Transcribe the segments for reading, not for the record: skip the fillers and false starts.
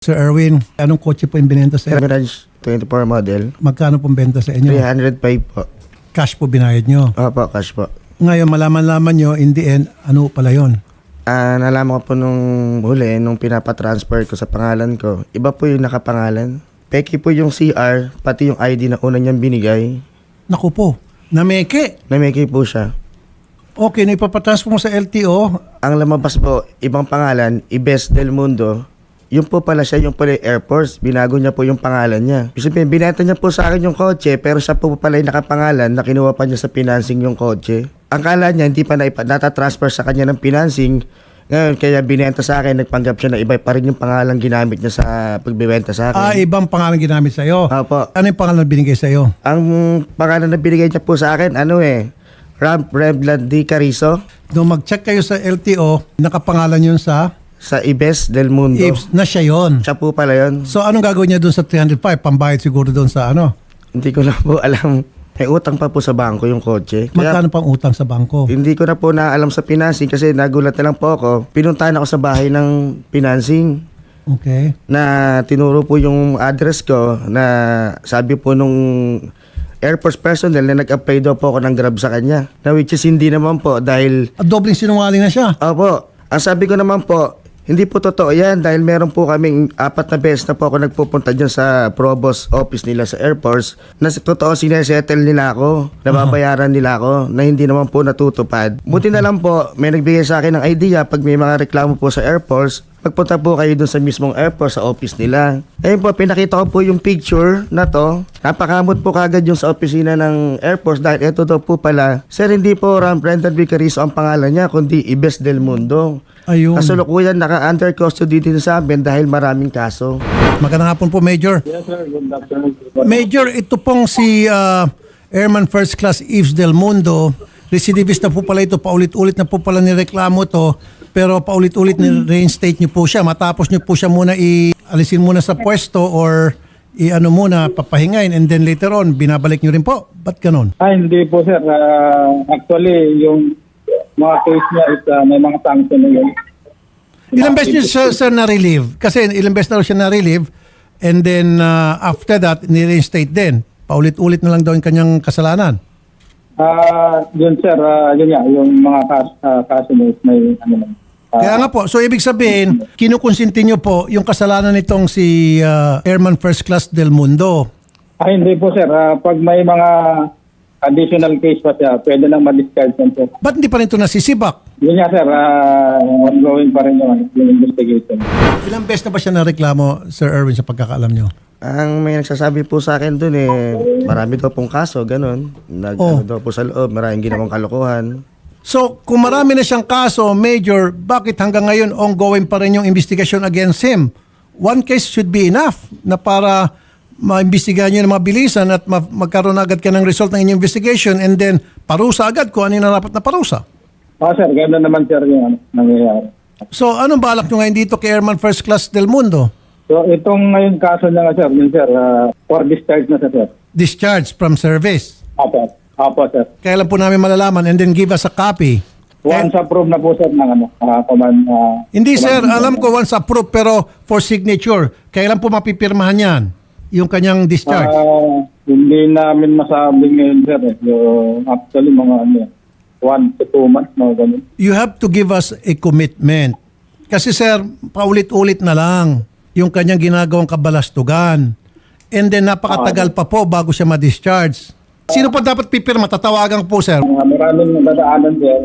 Sir Erwin, anong kotse po yung binenta sa inyo? Mirage 24 model. Magkano pong benta sa inyo? 305 po. Cash po binayad nyo. Opo, cash po. Ngayon, malaman-laman nyo, in the end, ano pala yon? Nalaman ko po nung huli, nung pinapatransfer ko sa pangalan ko, iba po yung nakapangalan. Peki po yung CR, pati yung ID na una niyang binigay. Naku po, nameke. Nameki po siya. Okay, na ipapatransfer mo sa LTO. Ang lumabas po, ibang pangalan, Ibes del Mundo. Yung po pala siya, yung pala yung Air Force. Binago niya po yung pangalan niya. Kasi binenta niya po sa akin yung kotse, pero siya po pala yung nakapangalan na kinuha pa niya sa financing yung kotse. Ang kala niya, hindi pa natatransfer sa kanya ng financing. Ngayon, kaya binenta sa akin, nagpanggap siya na iba pa rin yung pangalan ginamit niya sa pagbibenta sa akin. Ibang pangalan ginamit sa'yo. Opo. Ano yung pangalan na binigay sa'yo? Ang pangalan na binigay niya po sa akin, Rembland D. Carizo. Nung mag-check kayo sa LTO, nakapangalan yun sa Sa Ibes del Mundo. Ibs, na siya yun. Siya po pala yun. So, anong gagawin niya doon sa 305? Pambayad siguro doon sa ano? Hindi ko na po alam. May utang pa po sa bangko yung kotse. Kaya Magkano pang utang sa bangko? hindi ko na po naalam sa financing kasi nagulat na lang po ako. Pinuntahan ako sa bahay ng financing Okay. na tinuro po yung address ko na sabi po nung Air Force personnel na nag-apply daw po ako ng Grab sa kanya. Na which is hindi naman po dahil, Dobling sinungaling na siya. opo, ang sabi ko naman po, hindi po totoo yan dahil meron po kaming 4 na beses na po ako nagpupunta dyan sa Provost office nila sa Air Force na totoo sinesettle nila ako, nababayaran nila ako na hindi naman po natutupad. Buti na lang po, may nagbigay sa akin ng idea pag may mga reklamo po sa Air Force, magpunta po kayo dun sa mismong Air Force sa office nila. Ayun po, pinakita ko po yung picture na to. Napakamot po kagad yung sa opisina ng Air Force dahil ito daw po pala, sir, hindi po Brendan V. Carizo ang pangalan niya, kundi Ibes del Mundo. Ayun. Kasalukuyan naka-under custody dito sa amin dahil maraming kaso. Magandang hapon po, Major. Yes, sir. Good afternoon. Major, ito pong si Airman First Class Yves Del Mundo. Recidivist na po pala ito. Paulit-ulit na po pala nireklamo to. Pero paulit-ulit ni-reinstate niyo po siya. Matapos niyo po siya muna alisin muna sa pwesto or i-ano muna, papahingain. And then later on, binabalik niyo rin po. Ba't ganon? Hindi po, sir. Actually, yung mga case niya is may mga sanction na yun. Ilang beses niyo sir na-relieve? Kasi ilang beses na raw siya na-relieve. And then after that, ni-reinstate din. Paulit-ulit na lang daw yung kanyang kasalanan. Yun, sir. Yun nga, yung mga kaso na may ano lang. Kaya nga po, so ibig sabihin, kinukonsinti niyo po yung kasalanan nitong si Airman First Class Del Mundo. Hindi po, sir. Pag may mga additional case pa siya, pwede lang ma-discard yan, sir. Ba't hindi pa rin ito nasisibak? Yun nga, sir. Ongoing pa rin yung investigation. Ilang beses na ba siya nareklamo, Sir Erwin, sa pagkakaalam niyo? Ang may nagsasabi po sa akin dun marami daw pong kaso, ganun. Ano daw po sa loob, maraming ginawang kalokohan. So, kung marami na siyang kaso, Major, bakit hanggang ngayon ongoing pa rin yung investigation against him? One case should be enough na para maimbestigahan nyo ng mabilisan at magkaroon agad ka ng result ng inyong investigation and then parusa agad kung ano yung narapat na parusa. Sir. Ganda naman, sir, yung nangyayari. So, anong balak nyo ngayon dito kay Airman First Class Del Mundo? So, itong ngayon kaso niya nga, sir, yun, sir, for discharge na, sir. Discharge from service. Apo, sir. Kailan po namin malalaman and then give us a copy? Once approved na po, sir, ng command. Hindi sir, alam ko once approved pero for signature. Kailan po mapipirmahan yan? Yung kanyang discharge? Hindi namin masabi ngayon, sir. Actually, mga 1 to 2 months, mga ganun. You have to give us a commitment. Kasi sir, paulit-ulit na lang yung kanyang ginagawang kabalastugan. And then napakatagal pa po bago siya ma-discharge. Sino po dapat pipirma? Tatawagan ko po sir. Maraming dadaanan, sir.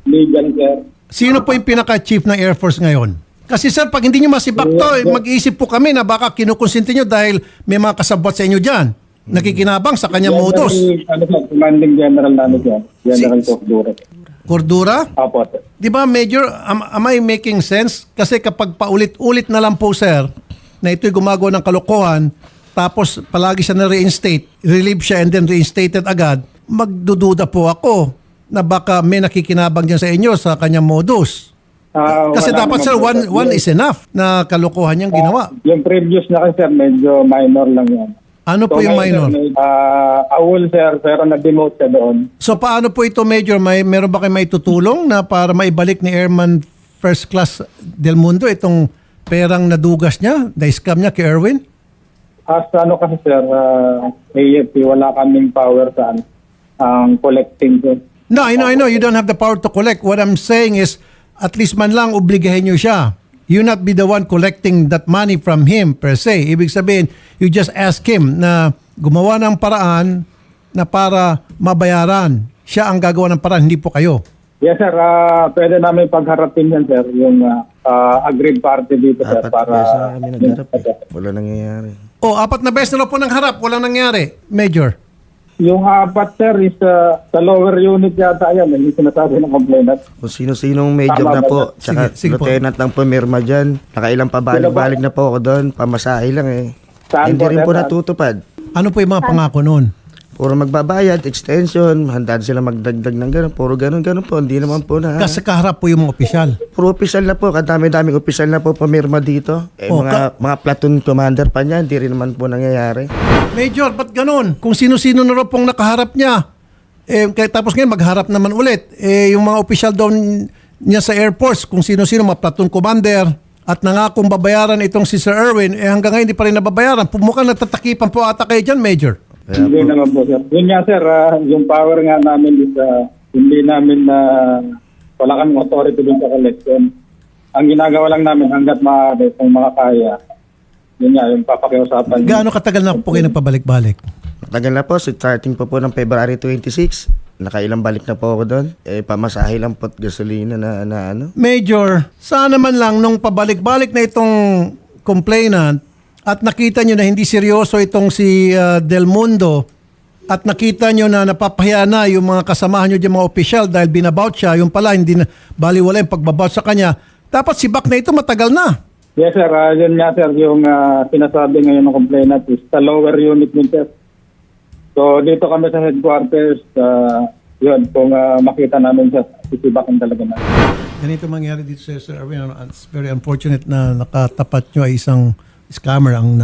Legal, sir. Sino po yung pinaka-chief ng Air Force ngayon? Kasi sir, pag hindi nyo masibak to, mag-iisip po kami na baka kinukonsinti nyo dahil may mga kasabot sa inyo dyan. Nakikinabang sa kanyang modus. Commanding General namin, sir. General Cordura. Cordura? Apo, sir. Di ba, Major, am I making sense? Kasi kapag paulit-ulit na lang po, sir, na ito'y gumagawa ng kalokohan, tapos palagi siya na-reinstate, relieve siya and then reinstated agad, magdududa po ako na baka may nakikinabang dyan sa inyo sa kanyang modus. Kasi dapat sir, one is enough na kalokohan niyang ginawa. Yung previous na kasi, sir, medyo minor lang yan. Ano po yung minor? Awol, sir, pero na-demote ka doon. So paano po ito, Major? Meron ba kayo may tutulong na para maibalik ni Airman First Class Del Mundo itong perang nadugas niya, na-scam niya kay Erwin? As ano kasi sir, AFP, wala kaming power sa ang collecting sir. No, I know. You don't have the power to collect. What I'm saying is, at least man lang, obligahin nyo siya. You not be the one collecting that money from him per se. Ibig sabihin, you just ask him na gumawa ng paraan na para mabayaran. Siya ang gagawa ng paraan, hindi po kayo. Yes sir, pwede namin pagharapin yan sir, yung agreed party dito sir. Apat Para beses na kami nagharap eh. Wala nangyayari. O, 4 na beses na po ng harap, walang nangyari, Major. Yung 4 sir is sa lower unit yata yan, yung sinasabi ng complainant. Kung sino-sinong major Tama na ba? po, tsaka Sige po. lieutenant lang pumirma dyan. Nakailang pabalik-balik na po ako doon, pamasahe lang eh. Saan Hindi po, rin sir? po natutupad. Ano po yung mga pangako noon? Puro magbabayad, extension, handa sila magdagdag ng gano'n. Puro gano'n po, hindi naman po na. Kasi kaharap po yung mga opisyal. Puro opisyal na po, kadami-daming opisyal na po pumirma dito. Eh, Oh, mga platoon commander pa niya, hindi rin naman po nangyayari. Major, ba't ganun? Kung sino-sino na raw pong nakaharap niya. Tapos ngayon, magharap naman ulit. Yung mga opisyal daw niya sa Air Force, kung sino-sino, mga platoon commander, at nangakong babayaran itong si Sir Erwin, hanggang ngayon hindi pa rin nababayaran. Mukhang natatakipan po ata kayo dyan, Major. Hindi naman po sir. Yun nga sir, yung power nga namin is hindi namin wala kaming authority dun sa collection. Ang ginagawa lang namin hanggat maaari kung makakaya. Yun nga, yung papakiusapan. Gaano katagal na po kayo nagpabalik-balik? Matagal na po, starting po ng February 26, nakailang balik na po ako doon. Eh, pamasahe lang po at gasolina na ano. Major, sana man lang nung pabalik-balik na itong complainant at nakita nyo na hindi seryoso itong si Del Mundo at nakita nyo na napapahiya na yung mga kasamahan nyo dyan mga opisyal dahil binabout siya, yung pala hindi na baliwala yung pagbabout sa kanya, dapat si Bak na ito matagal na. Yes sir, yun nga sir, yung sinasabi ngayon ng complainant is sa lower unit din sir. So dito kami sa headquarters, yun, kung makita namin sir, sisibakan talaga na. Ganito mangyari dito sa Sir Erwin. It's very unfortunate na nakatapat nyo ay isang scammer ang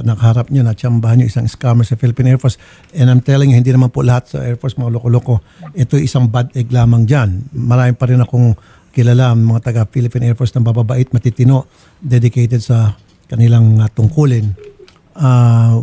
nakaharap nyo, natsambahan nyo isang scammer sa Philippine Air Force. And I'm telling you, hindi naman po lahat sa Air Force mga loko-loko. Ito isang bad egg lamang dyan. Marami pa rin akong kilala mga taga Philippine Air Force na bababait, matitino, dedicated sa kanilang tungkulin.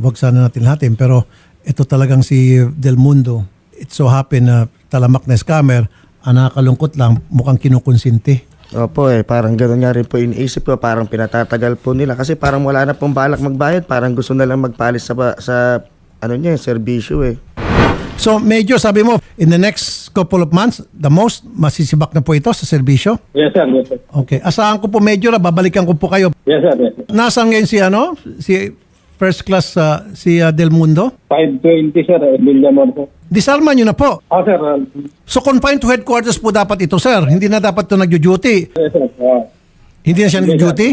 Wag sana natin lahatin. Pero ito talagang si Del Mundo, it so happen na talamak na scammer, nakakalungkot lang, mukhang kinukonsinti. Opo parang gano'n nga rin po iniisip ko, parang pinatatagal po nila. Kasi parang wala na pong balak magbayad, parang gusto na lang magpalis sa ano niya, serbisyo eh. So, Major, sabi mo, in the next couple of months, the most, masisibak na po ito sa serbisyo? Yes sir, yes sir. Okay. Asahan ko po, Major, babalikan ko po kayo. Yes sir, yes sir. Nasaan ngayon si first class, si Del Mundo? 520 sir, Emilia Morto. Disarman nyo na po. Sir, So, confined to headquarters po dapat ito, sir. Hindi na dapat ito nag-duty. yes sir. Hindi na siya nag-duty?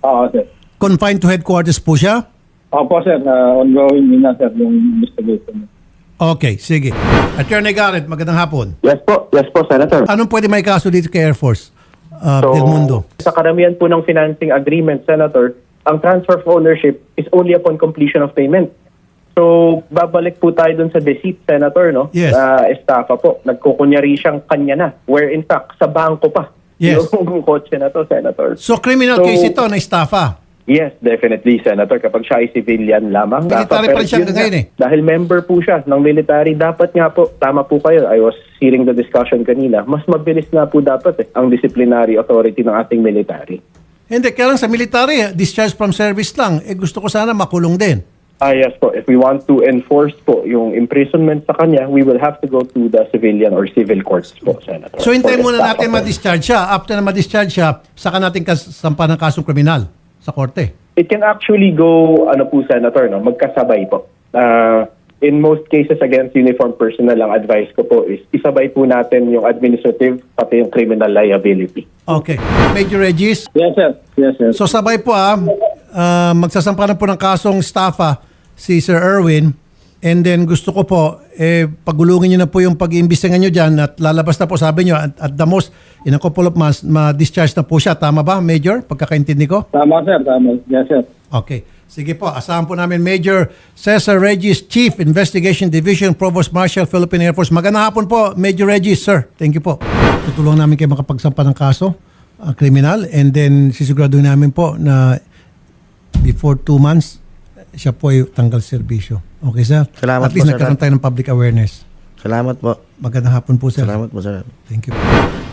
Oo sir. Confined to headquarters po siya? Opo sir, ongoing din na sir yung investigation. Okay, sige. Attorney Garrett, magandang hapon. Yes po, Senator. Anong pwede may kaso dito kay Air Force? Del Mundo. Sa karamihan po ng financing agreement, Senator, ang transfer of ownership is only upon completion of payment. So, babalik po tayo dun sa deceit, Senator, no? Yes. Estafa po. Nagkukunyari siyang kanya na. Where in fact, sa bangko pa. Yes. Yung kotse na to, Senator. So, criminal So, case ito na estafa. Yes, definitely, Senator. Kapag siya ay civilian lamang. Military pa rin siya yun ngayon nga, Dahil member po siya ng military, dapat nga po, tama po kayo, I was hearing the discussion kanina, mas mabilis nga po dapat ang disciplinary authority ng ating military. Hindi, kaya lang sa military, discharge from service lang. Gusto ko sana makulong din. Yes po. If we want to enforce po yung imprisonment sa kanya, we will have to go to the civilian or civil courts po, Senator. So, hintayin For muna estafa natin po. ma-discharge siya. After na ma-discharge siya, saka natin sampa ng kasong kriminal sa korte. It can actually go, Senator, no? Magkasabay po. In most cases against uniformed personnel, ang advice ko po is isabay po natin yung administrative pati yung criminal liability. Okay. Major Regis, Yes sir, yes sir. so sabay po magsasampa na po ng kasong estafa si Sir Erwin. And then gusto ko po, pagulungin nyo na po yung pag-iimbestigan nyo dyan at lalabas na po, sabi nyo, at the most, in a couple of months, ma-discharge na po siya. Tama ba, Major? Pagkakaintindi ko? Tama sir, tama. Yes sir. Okay. Sige po, asahan po namin Major Cesar Regis, Chief Investigation Division, Provost Marshal, Philippine Air Force. Magandang hapon po, Major Regis, sir. Thank you po. Tutulungan namin kayo makapagsampa ng kaso. kriminal, and then sisiguraduhin namin po na before 2 months, siya po ay tanggal serbisyo. Okay, sir? Salamat At least po, sir. nagkaroon tayo ng public awareness. Salamat po. Magandang hapon po, sir. Salamat po, sir. Thank you.